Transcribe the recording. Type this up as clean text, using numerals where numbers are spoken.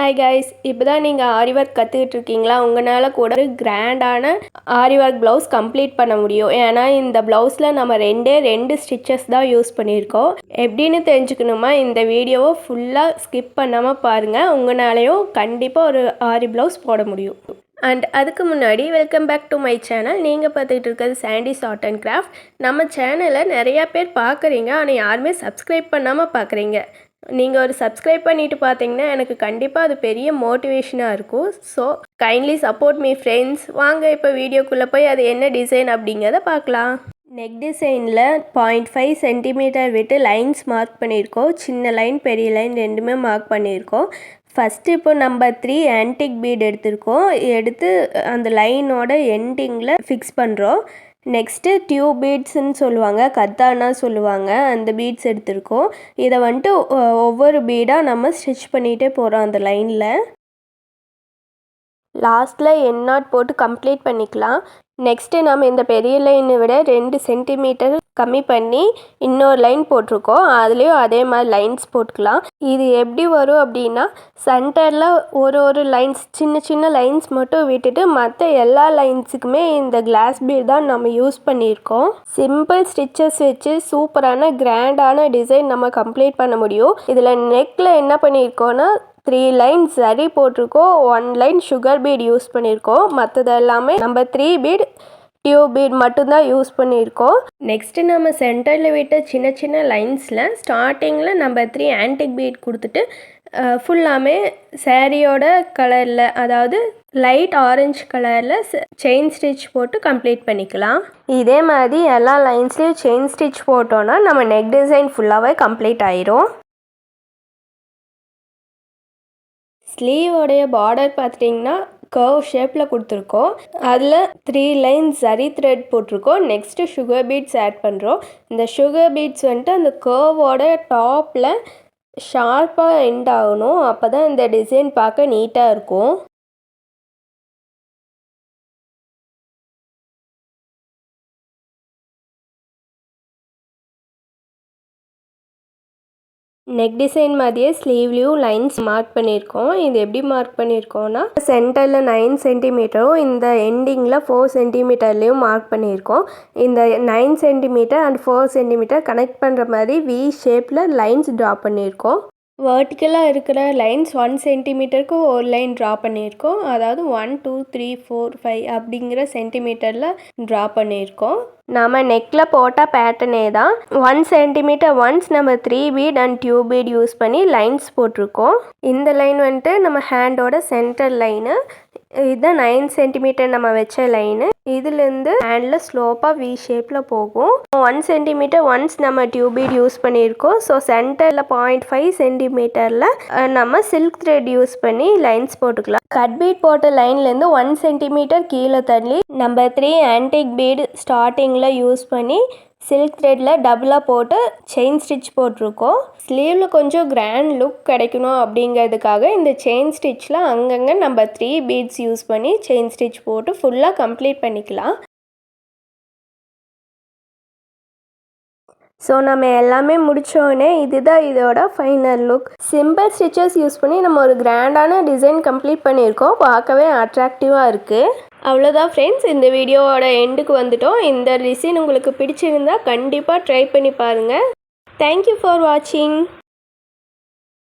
Hi guys, இப்போதான் நீங்கள் ஆரி work கற்றுக்கிட்டு இருக்கீங்களா? உங்களால் கூட ஒரு கிராண்டான ஆரி ஒர்க் ப்ளவுஸ் கம்ப்ளீட் பண்ண முடியும். ஏன்னா இந்த ப்ளவுஸில் நம்ம ரெண்டு ஸ்டிச்சஸ் தான் யூஸ் பண்ணியிருக்கோம். எப்படின்னு தெரிஞ்சுக்கணுமா? இந்த வீடியோவை ஃபுல்லாக ஸ்கிப் பண்ணாமல் பாருங்கள். உங்களாலேயும் கண்டிப்பாக ஒரு ஆரி ப்ளவுஸ் போட முடியும். அண்ட் அதுக்கு முன்னாடி welcome back to my channel. நீங்கள் பார்த்துக்கிட்டு இருக்கிறது சாண்டிஸ் ஆர்ட் அண்ட் கிராஃப்ட். நம்ம சேனலை நிறையா பேர் பார்க்குறீங்க, ஆனால் யாருமே சப்ஸ்கிரைப் பண்ணாமல் பார்க்குறீங்க. நீங்கள் ஒரு சப்ஸ்கிரைப் பண்ணிவிட்டு பார்த்தீங்கன்னா எனக்கு கண்டிப்பாக அது பெரிய மோட்டிவேஷனாக இருக்கும். So kindly support me friends. வாங்க இப்போ வீடியோக்குள்ளே போய் அது என்ன டிசைன் அப்படிங்கிறத பார்க்கலாம். நெக் டிசைனில் 0.5 சென்டிமீட்டர் விட்டு லைன்ஸ் மார்க் பண்ணியிருக்கோம். சின்ன லைன் பெரிய லைன் ரெண்டுமே மார்க் பண்ணியிருக்கோம். ஃபஸ்ட்டு இப்போ நம்பர் 3 ஆன்டிக் பீட் எடுத்திருக்கோம். எடுத்து அந்த லைனோட எண்டிங்கில் ஃபிக்ஸ் பண்ணுறோம். நெக்ஸ்ட்டு டியூப் பீட்ஸ்ன்னு சொல்லுவாங்க, கத்தானா சொல்லுவாங்க, அந்த பீட்ஸ் எடுத்திருக்கோம். இதை வந்துட்டு ஒவ்வொரு பீடாக நம்ம ஸ்டிச் பண்ணிகிட்டே போகிறோம் அந்த லைனில். லாஸ்ட்டில் என் நாட் போட்டு கம்ப்ளீட் பண்ணிக்கலாம். நெக்ஸ்ட்டு நம்ம இந்த பெரிய லைனை விட 2 சென்டிமீட்டர் கம்மி பண்ணி இன்னொரு லைன் போட்டிருக்கோம். அதுலேயும் அதே மாதிரி லைன்ஸ் போட்டுக்கலாம். இது எப்படி வரும் அப்படின்னா, சென்டரில் ஒரு லைன்ஸ் சின்ன லைன்ஸ் மட்டும் விட்டுட்டு மற்ற எல்லா லைன்ஸுக்குமே இந்த கிளாஸ் பீட் தான் நம்ம யூஸ் பண்ணியிருக்கோம். சிம்பிள் ஸ்டிச்சஸ் வச்சு சூப்பரான கிராண்டான டிசைன் நம்ம கம்ப்ளீட் பண்ண முடியும். இதில் நெக்கில் என்ன பண்ணியிருக்கோன்னா 3 லைன்ஸ் சரி போட்டிருக்கோம், 1 லைன் சுகர் பீட் யூஸ் பண்ணியிருக்கோம். மற்றது எல்லாமே நம்பர் 3 பீட் டியூப் பீட் மட்டும்தான் யூஸ் பண்ணியிருக்கோம். நெக்ஸ்ட்டு நம்ம சென்டரில் விட்ட சின்ன லைன்ஸில் ஸ்டார்டிங்கில் நம்பர் 3 ஆன்டிக் பீட் கொடுத்துட்டு ஃபுல்லாமே சாரியோட கலரில், அதாவது லைட் ஆரஞ்சு கலரில் செயின் ஸ்டிச் போட்டு கம்ப்ளீட் பண்ணிக்கலாம். இதே மாதிரி எல்லா லைன்ஸ்லேயும் செயின் ஸ்டிச் போட்டோன்னா நம்ம நெக் டிசைன் ஃபுல்லாகவே கம்ப்ளீட் ஆயிரும். ஸ்லீவோடைய பார்டர் பார்த்துட்டிங்கன்னா கர்வ் ஷேப்பில் கொடுத்துருக்கோம். அதில் 3 லைன்ஸ் சரி த்ரெட் போட்டிருக்கோம். நெக்ஸ்ட்டு சுகர் பீட்ஸ் ஆட் பண்ணுறோம். இந்த சுகர் பீட்ஸ் வந்துட்டு அந்த கர்வோட டாப்பில் ஷார்ப்பாக எண்ட் ஆகணும். அப்போ தான் இந்த டிசைன் பார்க்க நீட்டாக இருக்கும். நெக் டிசைன் மாதிரியே ஸ்லீவ்லேயும் லைன்ஸ் மார்க் பண்ணியிருக்கோம். இது எப்படி மார்க் பண்ணியிருக்கோன்னா, சென்டரில் 9 சென்டிமீட்டரும் இந்த எண்டிங்கில் 4 சென்டிமீட்டர்லேயும் மார்க் பண்ணியிருக்கோம். இந்த 9 சென்டிமீட்டர் அண்ட் 4 சென்டிமீட்டர் கனெக்ட் பண்ணுற மாதிரி வி ஷேப்பில் லைன்ஸ் ட்ரா பண்ணியிருக்கோம். வேர்ட்டிக்கலாக இருக்கிற லைன்ஸ் 1 சென்டிமீட்டருக்கு ஒரு லைன் ட்ரா பண்ணியிருக்கோம். அதாவது 1 2 3 4 5 அப்படிங்கிற சென்டிமீட்டரில் ட்ரா பண்ணியிருக்கோம். நம்ம நெக்கில் போட்ட பேட்டர்னே தான் 1 சென்டிமீட்டர் ஒன்ஸ் நம்ம 3 bead and tube bead use பண்ணி லைன்ஸ் போட்டிருக்கோம். இந்த லைன் வந்துட்டு நம்ம ஹேண்டோட சென்டர் லைனு. இதுதான் 9 சென்டிமீட்டர் நம்ம வச்ச லைனு. இதுலேருந்து ஹேண்டில் ஸ்லோப்பாக வி ஷேப்பில் போகும். 1 சென்டிமீட்டர் ஒன்ஸ் நம்ம டியூப் பீட் யூஸ் பண்ணியிருக்கோம். ஸோ சென்டரில் 0.5 சென்டிமீட்டரில் நம்ம சில்க் த்ரெட் யூஸ் பண்ணி லைன்ஸ் போட்டுக்கலாம். கட் பீட் போட்ட லைன்லேருந்து 1 சென்டிமீட்டர் கீழே தள்ளி நம்பர் 3 ஆன்டிக் பீட் ஸ்டார்டிங்கில் யூஸ் பண்ணி சில்க் த்ரெட்டில் டபுளாக போட்டு செயின் ஸ்டிச் போட்டிருக்கோம். ஸ்லீவில் கொஞ்சம் கிராண்ட் லுக் கிடைக்கணும் அப்படிங்கிறதுக்காக இந்த செயின் ஸ்டிச்சில் அங்கங்கே நம்பர் 3 பீட்ஸ் யூஸ் பண்ணி செயின் ஸ்டிச் போட்டு ஃபுல்லாக கம்ப்ளீட் பண்ணிக்கலாம். ஸோ நம்ம எல்லாமே முடித்தோடனே இதுதான் இதோட final look. Simple stitches use பண்ணி நம்ம ஒரு கிராண்டான டிசைன் கம்ப்ளீட் பண்ணியிருக்கோம். பார்க்கவே அட்ராக்டிவாக இருக்குது. அவ்வளோதான் ஃப்ரெண்ட்ஸ், இந்த வீடியோவோட எண்டுக்கு வந்துட்டோம். இந்த டிசைன் உங்களுக்கு பிடிச்சிருந்தா கண்டிப்பாக ட்ரை பண்ணி பாருங்கள். தேங்க்யூ ஃபார் வாட்சிங்.